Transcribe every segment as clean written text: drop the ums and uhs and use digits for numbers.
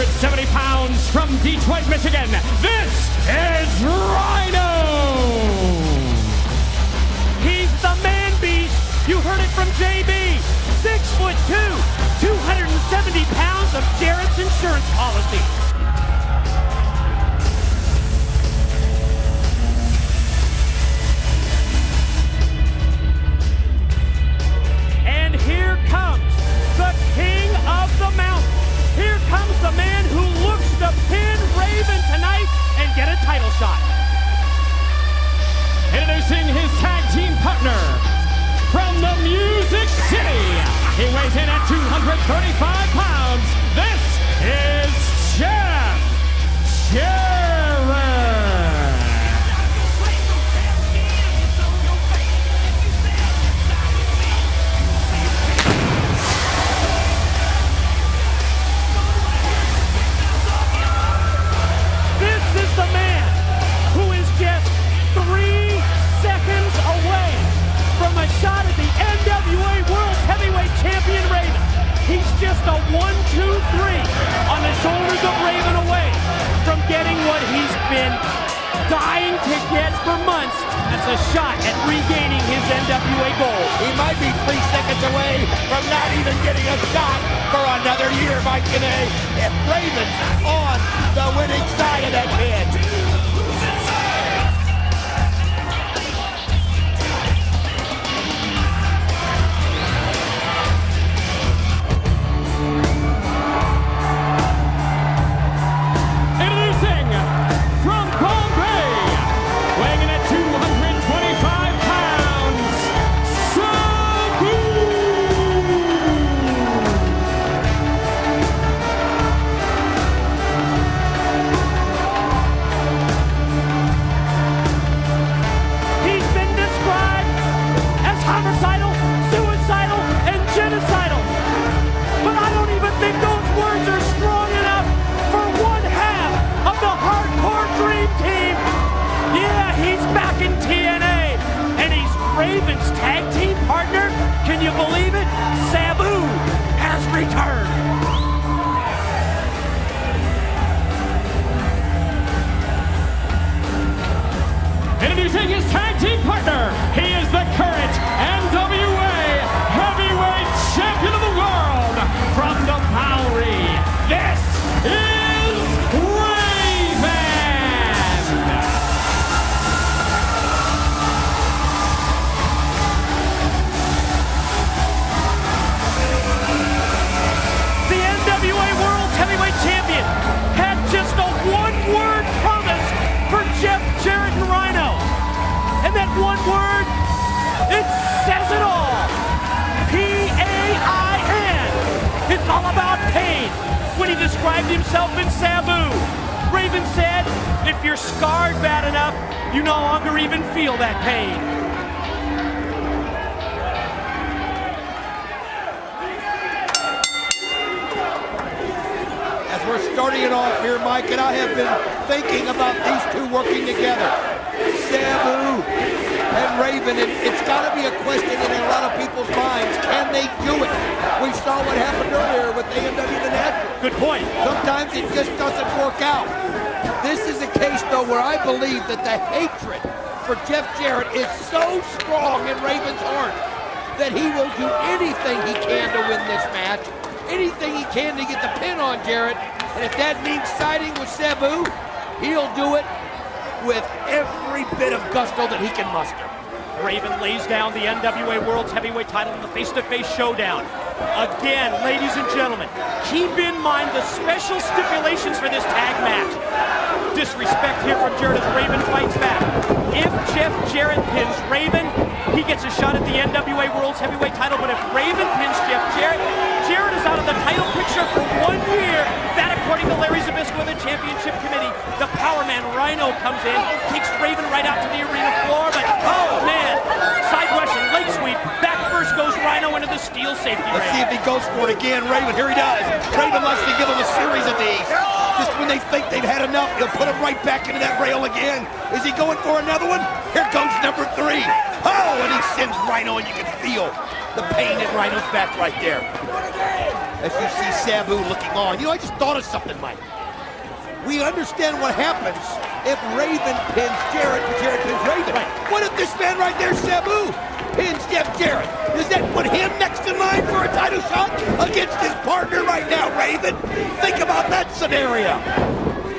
270 pounds from Detroit, Michigan, this is Rhino! He's the man beast. You heard it from JB. 6'2", 270 pounds of Jarrett's insurance policy. And here comes the king of the mountain. Here comes the man who looks to pin Raven tonight and get a title shot. Introducing his tag team partner from the Music City. He weighs in at 235 pounds. This is Jeff Jarrett. This is the man who is just 3 seconds away from a shot at the NWA World Heavyweight Champion Raven. He's just a 1, 2, 3 on the shoulders of Raven away from getting what he's been dying to get for months. That's a shot at regaining his NWA gold. He might be 3 seconds away from not even getting a shot for another year, Mike Canay. If Raven's on the winning side of that pin. Introducing from Bombay, weighing in at 225 pounds, Sabu! He's been described as homicidal, suicidal, and genocidal. But I don't even think those words are strong enough for one half of the Hardcore Dream Team. Yeah, he's back in TNA, and he's Raven's tag team partner. Can you believe it? Sabu has returned. Introducing his tag team partner, he is the current NWA Heavyweight Champion of the World from the Bowery. This is Raven! The NWA World Heavyweight Champion had just a one-word promise for Jeff Jarrett and Rhino. And that one word, it says it all. P-A-I-N. It's all about pain. When he described himself in Sabu, Raven said, if you're scarred bad enough, you no longer even feel that pain. As we're starting it off here, Mike, and I have been thinking about these two working together. Sabu and Raven, and it's got to be a question in a lot of people's minds. Can they do it? We saw what happened earlier with AMW the National. Good point. Sometimes it just doesn't work out. This is a case, though, where I believe that the hatred for Jeff Jarrett is so strong in Raven's heart that he will do anything he can to win this match, anything he can to get the pin on Jarrett, and if that means siding with Sabu, he'll do it with every bit of gusto that he can muster. Raven lays down the NWA World's Heavyweight title in the face-to-face showdown. Again, ladies and gentlemen, keep in mind the special stipulations for this tag match. Disrespect here from Jarrett as Raven fights back. If Jeff Jarrett pins Raven, he gets a shot at the NWA World's Heavyweight title, but if Raven pins Jeff Jarrett, Jarrett is out of the title picture for 1 year. That, according to Larry Zbyszko and the Championship Committee. The Power Man Rhino comes in, takes Raven right out to the arena floor, but oh man, side Russian leg sweep. Back first goes Rhino into the steel safety Let's rail. see if he goes for it again. Raven, here he does. Raven wants to give him a series of these. Just when they think they've had enough, he'll put him right back into that rail again. Is he going for another one? Here goes number 3. Oh, and he sends Rhino, and you can feel the pain in Rhino's back right there. as you see Sabu looking on. You know, I just thought of something, Mike. We understand what happens if Raven pins Jarrett and Jarrett pins Raven. Right. What if this man right there, Sabu, pins Jeff Jarrett? Does that put him next in line for a title shot against his partner right now, Raven? Think about that scenario.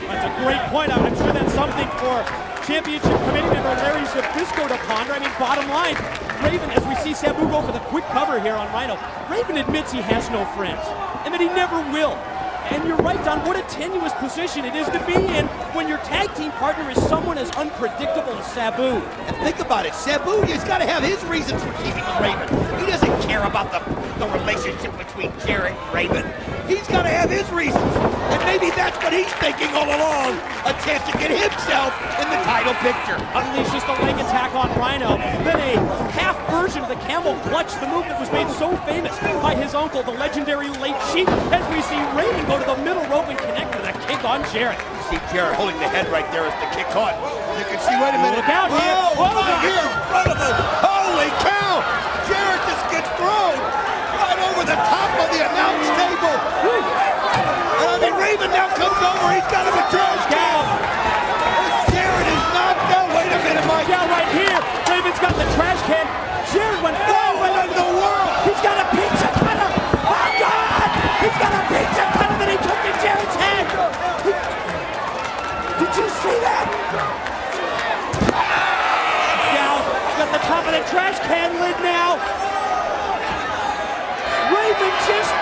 That's a great point. I'm sure that's something for Championship Committee member Larry Zbyszko to ponder. I mean, bottom line, Raven, as we see Sabu go for the quick cover here on Rhino, Raven admits he has no friends and that he never will. And you're right, Don, what a tenuous position it is to be in when your tag team partner is someone as unpredictable as Sabu. And think about it, Sabu, he's got to have his reasons for keeping with Raven. He doesn't care about the relationship between Jarrett and Raven. He's got to have his reasons. And maybe that's what he's thinking all along, a chance to get himself in the title picture. Unleashes the leg attack on Rhino, then a half version of the camel clutch, the move that was made so famous by his uncle, the legendary Late Sheep, as we see Raven go to the middle rope and connect with a kick on Jarrett. You see Jarrett holding the head right there as the kick caught. You can see, wait a minute. Look out here. Whoa, right here in front of him. Holy cow! Jarrett just gets thrown right over the top of the announce table. And I mean, Raven now comes over. He's got him a trash can. Jarrett is knocked out. Wait a minute, Mike. Yeah, right here. Raven's got the trash can. Jarrett went flying. What in the world? He's got a pizza cutter. Oh, God! He's got a pizza cutter that he took to Jarrett's head. Did you see that? Now, got the top of the trash can lid now. Raven just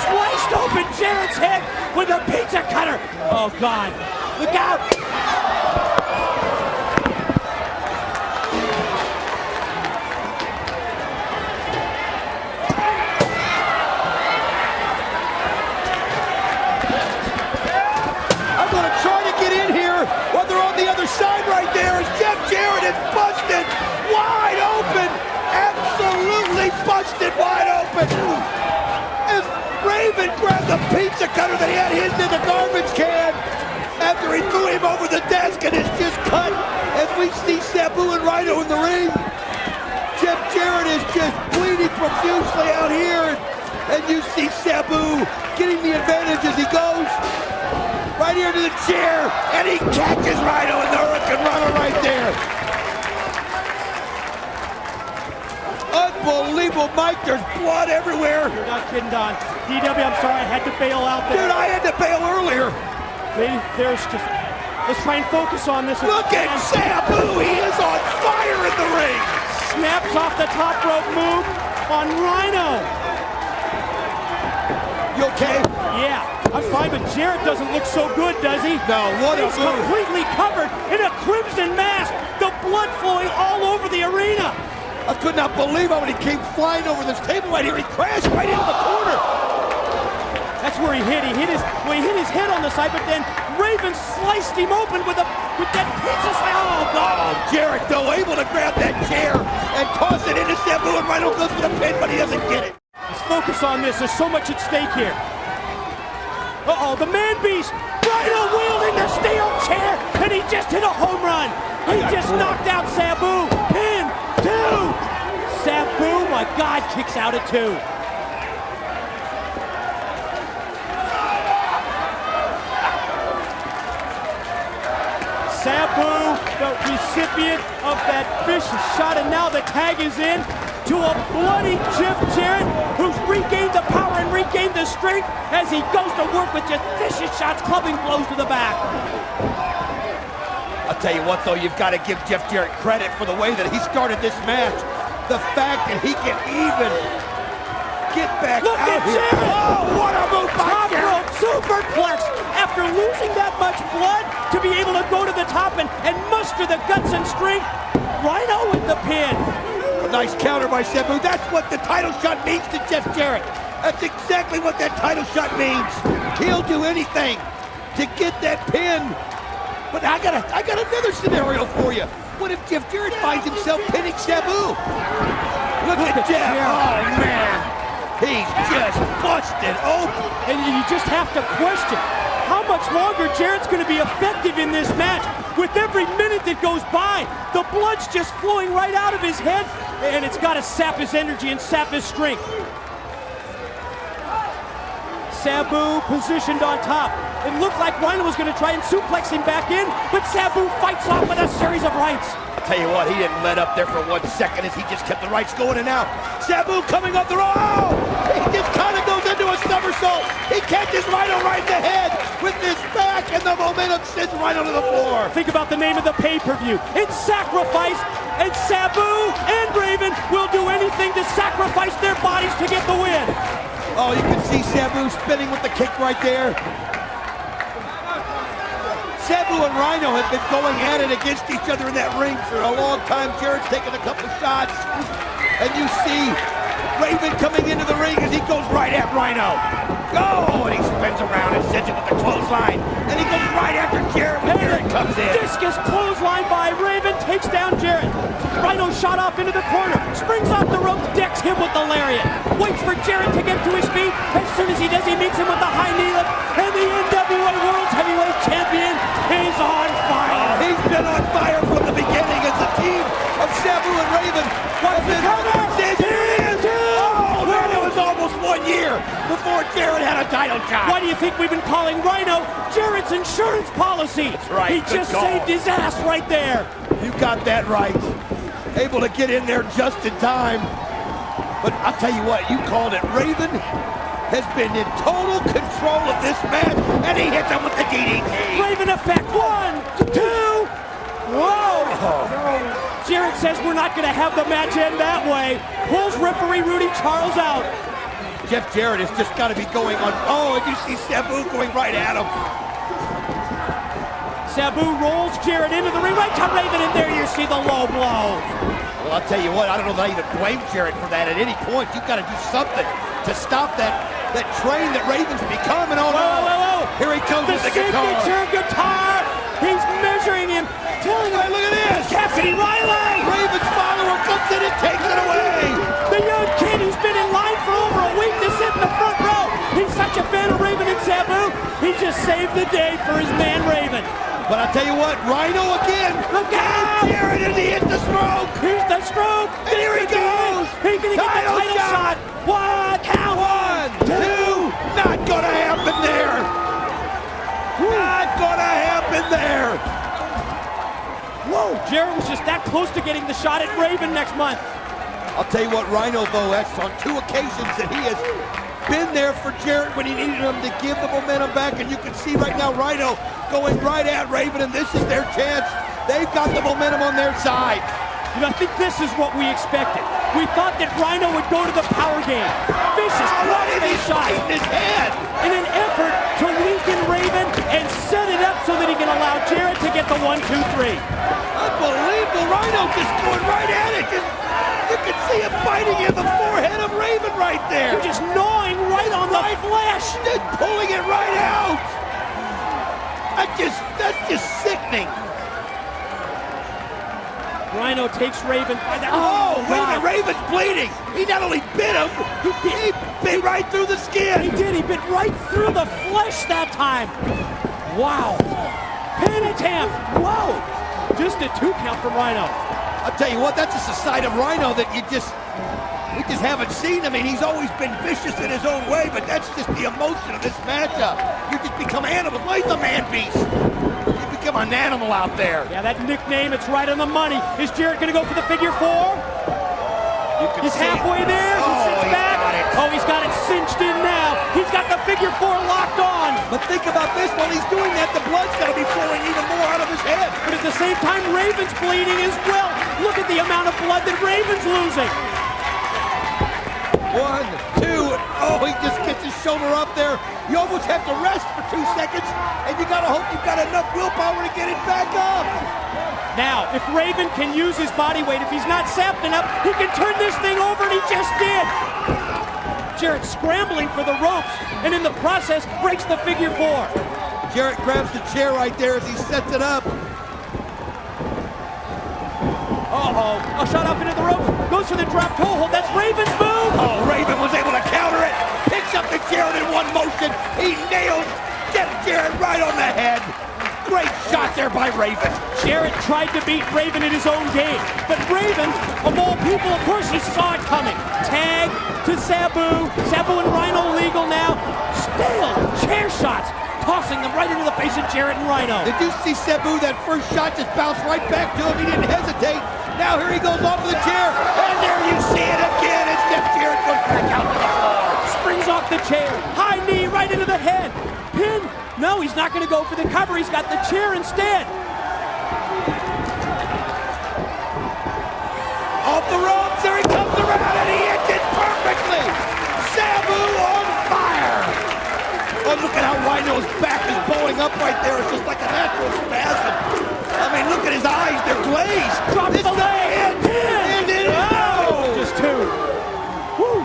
sliced open Jarrett's head with a pizza cutter. Oh, God. Look out. I'm going to try to get in here while they're on the other side right there as Jeff Jarrett is busted wide open. Absolutely busted wide open. As Raven grabbed the pizza cutter that he had hidden in the garbage can after he threw him over the desk and it's just cut as we see Sabu and Rhino in the ring. Jeff Jarrett is just bleeding profusely out here and you see Sabu getting the advantage as he goes right here to the chair, and he catches Rhino in the Hurricane Runner right there. Unbelievable, Mike, there's blood everywhere. You're not kidding, Don. DW, I'm sorry, I had to bail out there. Dude, I had to bail earlier. There's just, let's try and focus on this. Look at Sabu, he is on fire in the ring. Snaps off the top rope move on Rhino. You okay? Yeah, I'm fine, but Jarrett doesn't look so good, does he? No, what a He's move. completely covered in a crimson mask, the blood flowing all over the arena. I could not believe how when he came flying over this table right here, he crashed right into the corner. That's where he hit. He hit his head on the side, but then Raven sliced him open with that pizza slice. Oh, God. Oh, Jarrett, though, able to grab that chair and toss it into Sabu, and Rhino goes for the pin, but he doesn't get it. Let's focus on this. There's so much at stake here. Uh-oh, the man beast. Rhino wielding the steel chair, and he just hit a home run. He just knocked out Sabu. Pin, 2. Sabu, my God, kicks out at 2. Sabu, the recipient of that vicious shot, and now the tag is in to a bloody Jeff Jarrett, who's regained the power and regained the strength as he goes to work with just vicious shots, clubbing blows to the back. I'll tell you what, though, you've got to give Jeff Jarrett credit for the way that he started this match. The fact that he can even get back Look out at here. Jarrett! Oh, what a move by Top Jarrett! rope superplex after losing that much blood to be able to go to the top and muster the guts and strength. Rhino with the pin. A nice counter by Sabu. That's what the title shot means to Jeff Jarrett. That's exactly what that title shot means. He'll do anything to get that pin. But I got another scenario for you. What if Jeff Jarrett finds himself pinning Sabu? Look at Jeff. Oh, man. He's just busted open. And you just have to question how much longer Jarrett's going to be effective in this match. With every minute that goes by, the blood's just flowing right out of his head, and it's got to sap his energy and sap his strength. Sabu positioned on top. It looked like Rhino was going to try and suplex him back in, but Sabu fights off with a series of rights. Tell you what, he didn't let up there for 1 second as he just kept the rights going and out. Sabu coming up the road. Oh! He just kind of goes into a somersault. He catches Rhino right in the head with his back, and the momentum sends Rhino to the floor. Think about the name of the pay-per-view. It's Sacrifice, and Sabu and Raven will do anything to sacrifice their bodies to get the win. Oh, you can see Sabu spinning with the kick right there. Sabu and Rhino have been going at it against each other in that ring for a long time. Jarrett's taking a couple shots, and you see Raven coming into the ring as he goes right at Rhino. Go! And he spins around and sends it with the clothesline. And he goes right after Jarrett when Jarrett comes in. Discus clothesline by Raven, takes down Jarrett. Rhino shot off into the corner, springs off the rope, decks him with the lariat. Waits for Jarrett to get to his feet. As soon as he does, he meets him with the high knee lift. And the NWA World's Heavyweight Champion is on fire. He's been on fire from the beginning as the team of Sabu and Raven. What's the cover? Oh, man, it was almost 1 year before Jarrett had a title shot. Why do you think we've been calling Rhino Jarrett's insurance policy? That's right. He just saved his ass right there. You got that right. Able to get in there just in time. But I'll tell you what, you called it. Raven has been in total control of this match, and he hits him with the DDT. Raven effect, 1, 2, whoa! Jarrett says we're not going to have the match end that way. Pulls referee Rudy Charles out. Jeff Jarrett has just got to be going on. Oh, and you see Sabu going right at him. Sabu rolls Jarrett into the ring, right to Raven, and there you see the low blow. Well, I'll tell you what, I don't know that I even blame Jarrett for that. At any point, you've got to do something to stop that train that Raven's become. And oh no, whoa. Here he comes with the guitar. Signature guitar. He's measuring him, telling him, hey, look at this. Cassidy Riley. Raven's follower comes in and takes it away. The young kid who's been in line for over a week to sit in the front row. He's such a fan of Raven and Sabu. He just saved the day for his man Raven. But I'll tell you what, Rhino again. Look out! Jarrett, and he hits the stroke. Here's the stroke. And here he goes. He's going to get the title shot. 1, count. 1, 2. Not going to happen there. Not going to happen there. Whoa, Jarrett was just that close to getting the shot at Raven next month. I'll tell you what, Rhino, though, that's on 2 occasions that he has been there for Jarrett when he needed him to give the momentum back. And you can see right now Rhino going right at Raven, and this is their chance. They've got the momentum on their side. You know, I think this is what we expected. We thought that Rhino would go to the power game. Vicious cross-face shot in his head in an effort to weaken Raven and set it up so that he can allow Jarrett to get the 1, 2, 3. Unbelievable. Rhino just going right at it. You can see him biting in the forehead of Raven right there. Just gnawing right on the flesh. Just pulling it right out. That's just sickening. Rhino takes Raven by the... Oh, wait a minute, Raven's bleeding. He not only bit him, he bit right through the skin. He did. He bit right through the flesh that time. Wow. Penitam. Whoa. Just a 2 count from Rhino. I'll tell you what, that's just a side of Rhino that we just haven't seen. I mean, he's always been vicious in his own way, but that's just the emotion of this matchup. You just become animals. Like the man beast. You become an animal out there. Yeah, that nickname, it's right on the money. Is Jarrett going to go for the figure 4? He's halfway there. He sits back. Oh, he's got it cinched in now. He's got the figure 4 locked on. But think about this. While he's doing that, the blood's got to be flowing even more out of his head. But at the same time, Raven's bleeding as well. Look at the amount of blood that Raven's losing. 1, 2, oh, he just gets his shoulder up there. You almost have to rest for 2 seconds, and you gotta hope you've got enough willpower to get it back up. Now, if Raven can use his body weight, if he's not sapped enough, he can turn this thing over, and he just did. Jarrett scrambling for the ropes, and in the process, breaks the figure 4. Jarrett grabs the chair right there as he sets it up. Uh-oh, a shot up into the ropes, goes for the drop toe hold, that's Raven's move! Oh, Raven was able to counter it, picks up the Jarrett in one motion, he nails Jeff Jarrett right on the head. Great shot there by Raven. Jarrett tried to beat Raven in his own game, but Raven, of all people, of course he saw it coming. Tag to Sabu, Sabu and Rhino leave. Eagle now. Stale chair shots, tossing them right into the face of Jarrett and Rhino. Did you see Sabu? That first shot just bounced right back to him. He didn't hesitate. Now here he goes off of the chair. And there you see it again as Jeff Jarrett goes back out to the floor. Springs off the chair. High knee right into the head. Pin. No, he's not going to go for the cover. He's got the chair instead. Off the ropes. There he comes around and he hits it perfectly. Sabu on fire. Oh, look at how Rhino's back is bowling up right there. It's just like a natural spasm. I mean, look at his eyes. They're glazed. Drop the leg. And it is. Oh. Just two. Woo.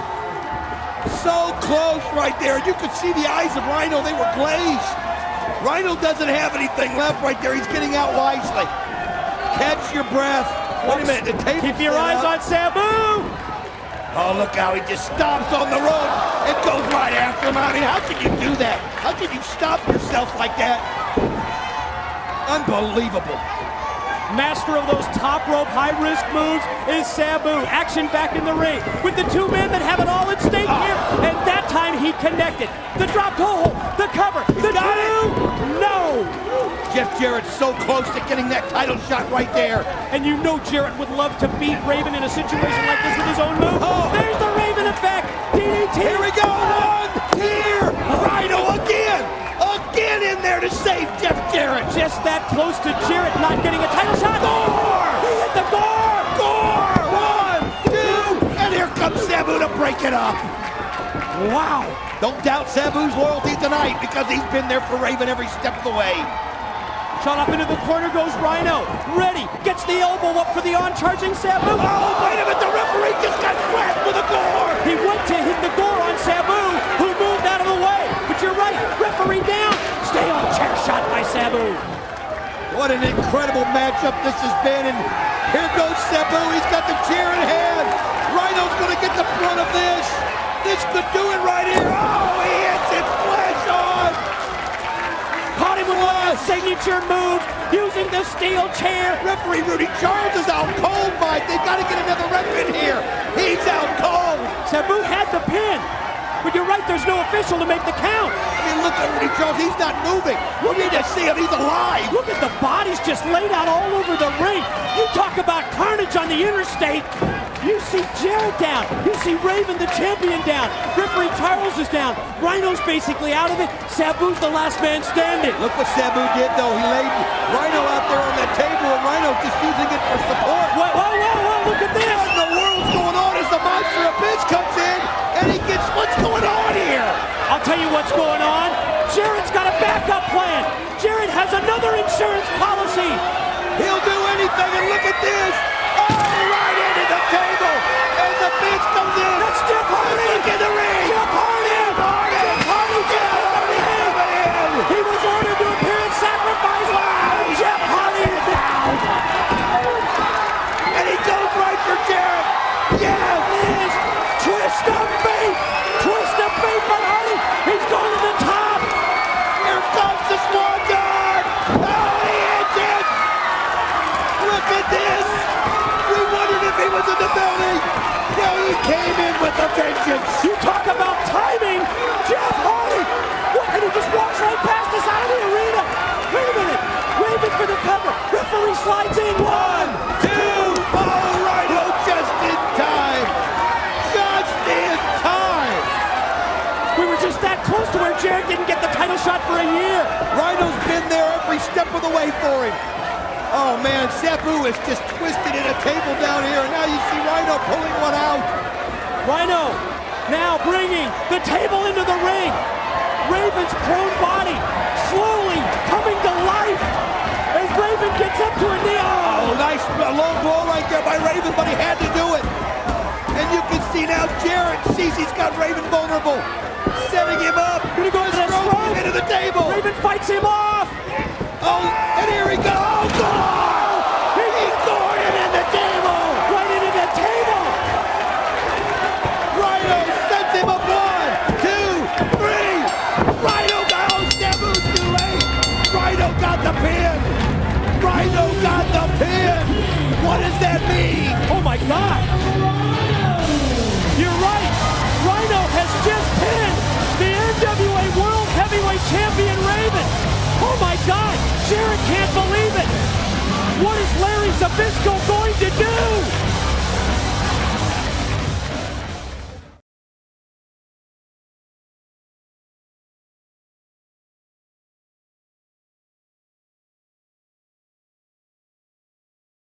So close right there. You could see the eyes of Rhino. They were glazed. Rhino doesn't have anything left right there. He's getting out wisely. Catch your breath. Wait a minute. The table. Keep your eyes on Sabu. Oh, look how he just stomps on the rope and goes right after him. I mean, how can you do that? How can you stop yourself like that? Unbelievable. Master of those top rope high-risk moves is Sabu. Action back in the ring with the two men that have it all at stake here. And that time he connected. The drop toe hold, the cover, the two. No. Jeff Jarrett's so close to getting that title shot right there. And you know Jarrett would love to beat Raven in a situation like this with his own move. Oh. There's the Raven effect. DDT. Here we go. One, here. Rhino again. Again in there to save Jeff Jarrett. Just that close to Jarrett not getting a title shot. Gore. He hit the gore. Gore. One, two, and here comes Sabu to break it up. Wow. Don't doubt Sabu's loyalty tonight because he's been there for Raven every step of the way. Shot up into the corner goes Rhino. Ready. Gets the elbow up for the on-charging Sabu. Oh, wait a minute. The referee just got flat with a gore. He went to hit the gore on Sabu, who moved out of the way. But you're right. Referee down. Stay on chair shot by Sabu. What an incredible matchup this has been. And here goes Sabu. He's got the chair in hand. Rhino's going to get the brunt of this. This could do it right here. Oh, he hits it flash on. Caught him with one of his signature moves, using the steel chair. Referee Rudy Charles is out cold, Mike. They got to get another ref in here. He's out cold. Sabu had the pin. But you're right, there's no official to make the count. I mean, look at Rudy Charles. He's not moving. We need to see him. He's alive. Look at the bodies just laid out all over the ring. You talk about carnage on the interstate. You see Jarrett down. You see Raven, the champion, down. Referee Charles is down. Rhino's basically out of it. Sabu's the last man standing. Look what Sabu did, though. He laid Rhino out there on that table, and Rhino's just using it for support. Whoa, whoa, whoa, whoa, look at this. What in the world's going on as the Monster Abyss comes in, and he gets what's going on here? I'll tell you what's going on. Jarrett's got a backup plan. Jarrett has another insurance policy. He'll do anything, and look at this. Oh, right into the table, and the Miz comes in. That's Jeff Hardy. Look in the ring. Jeff Hardy. Jeff Hardy. Jeff Hardy just coming in. He was ordered to appear in Sacrifice. Jeff Hardy is down. And he goes right for Jarrett. Yes. Miz, twist of fate. Twist of fate by Hardy. He's going to the top. Here comes the Swan Guard. Oh, he hits it. Look at this. We wondered if he was in the building. Well, he came in with a vengeance. You talk about timing. Jeff Hardy. What? And he just walks right past us out of the arena. Wait a minute. Raven for the cover. Referee slides in. One, two. Oh, Rhino just in time. Just in time. We were just that close to where Jarrett didn't get the title shot for a year. Rhino's been there every step of the way for him. Oh, man, Sabu is just twisted in a table down here, and now you see Rhino pulling one out. Rhino now bringing the table into the ring. Raven's prone body slowly coming to life as Raven gets up to a knee. Oh, nice low blow right there by Raven, but he had to do it. And you can see now Jarrett sees he's got Raven vulnerable. Setting him up. Gonna go to the stroke. Into the table. Raven fights him off. Oh, and here he goes. Oh, God! He's going in the table. Right into the table. Rhino sets him up. 1, 2, 3. Rhino goes. Sabu's too late. Rhino got the pin. Rhino got the pin. What does that mean? Oh my God. You're right. Rhino has just pinned What is Larry Zbyszko going